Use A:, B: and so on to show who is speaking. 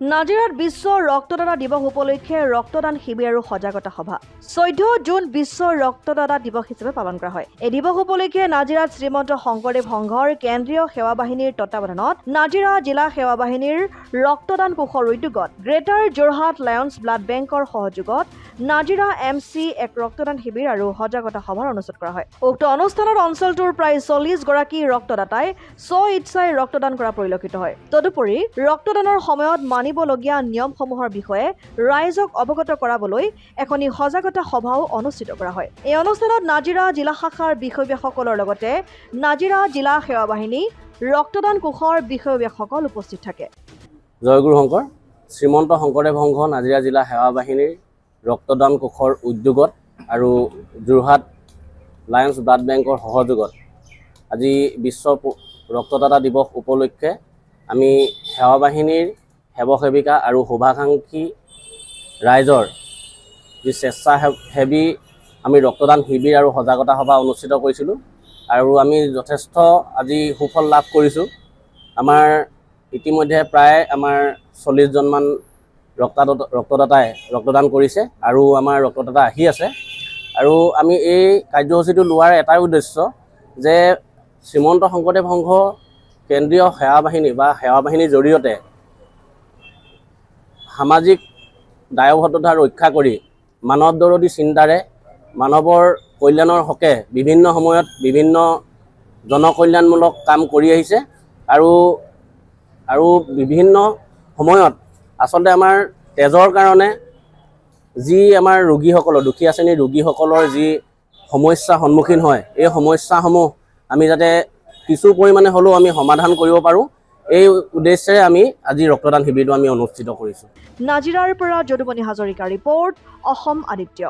A: নাজিৰাত বিশ্ব ৰক্তদাতা দিৱস উপলক্ষে ৰক্তদান শিবিৰ আৰু সজাগতা সভা 14 জুন বিশ্ব ৰক্তদাতা দিৱস হিচাপে পালন কৰা হয়। এই দিৱস উপলক্ষে নাজিৰাত শ্ৰীমন্ত শংকৰদেৱ সংঘৰ কেন্দ্ৰীয় সেৱা বাহিনীৰ তত্বাৱধানত নাজিৰা জিলা সেৱা বাহিনীৰ ৰক্তদান কোষৰ উদ্যোগত গ্ৰেটাৰ যোৰহাট লায়ন্স ব্লাড বেংকৰ সহযোগত নাজিৰা MC এক ৰক্তদান শিবিৰ আৰু সজাগতা সভাৰ অনুষ্ঠিত কৰা হয়। উক্ত অনুষ্ঠানত অঞ্চলটোৰ প্ৰায় 40 গৰাকী ৰক্তদাতাই স্ব-ইচ্ছাই ৰক্তদান কৰা পৰিলক্ষিত হয়। তদুপৰি ৰক্তদানৰ সময়ত মানিবলগীয়া নিয়মসমূহৰ বিষয়ে ৰাইজক অৱগত কৰাবলৈ এখনি সজাগতা সভাও অনুষ্ঠিত কৰা হয়। এই অনুষ্ঠানত নাজিৰা জিলা শাখাৰ বিষয়ববীয়াসকলৰ লগতে নাজিৰা জিলা সেৱা বাহিনী ৰক্তদান কোষৰ বিষয়ববীয়াসকল উপস্থিত থাকে।
B: জয়গুৰু শংকৰ শ্ৰীমন্ত শংকৰদেৱ সংঘ নাজিৰা জিলা সেৱা বাহিনীৰ ৰক্তদান কোষৰ উদ্যোগত আৰু যোৰহাট লায়ন্স ব্লাড বেংকৰ সহযোগত আজি বিশ্ব ৰক্তদাতা দিৱস উপলক্ষে আমি সেৱা বাহিনীৰ সেৱক সেৱিকা আৰু শুভাকাংক্ষী ৰাইজৰ যি স্বেচ্ছাসেৱী আমি ৰক্তদান শিবিৰ আৰু সজাগতা সভা অনুষ্ঠিত কৰিছিলোঁ আৰু আমি যথেষ্ট আজি সুফল লাভ কৰিছোঁ। আমাৰ ইতিমধ্যে প্ৰায় আমাৰ 40জনমান ৰক্তদাতাই ৰক্তদান কৰিছে আৰু আমাৰ ৰক্তদাতা আহি আছে। আৰু আমি এই কাৰ্যসূচীটো লোৱাৰ এটাই উদ্দেশ্য যে শ্ৰীমন্ত শংকৰদেৱ সংঘ কেন্দ্ৰীয় সেৱা বাহিনী বা সেৱা বাহিনীৰ জৰিয়তে সামাজিক দায়বদ্ধতা ৰক্ষা কৰি মানৱদৰদী চিন্তাৰে মানৱৰ কল্যাণৰ হকে বিভিন্ন সময়ত বিভিন্ন জনকল্যাণমূলক কাম কৰি আহিছে আৰু বিভিন্ন সময়ত আচলতে আমাৰ তেজৰ কাৰণে যি আমাৰ ৰোগীসকলৰ দুখীয়া শ্ৰেণীৰ ৰোগীসকলৰ যি সমস্যা সন্মুখীন হয় এই সমস্যাসমূহ আমি যাতে কিছু পৰিমাণে হ'লেও আমি সমাধান কৰিব পাৰোঁ এই উদ্দেশ্যে আমি আজি ৰক্তদান শিবিৰটো আমি অনুষ্ঠিত কৰিছোঁ।
A: নাজিৰাৰ পৰা যদুমণি হাজৰিকা ৰিপৰ্ট, অসম আদিত্য।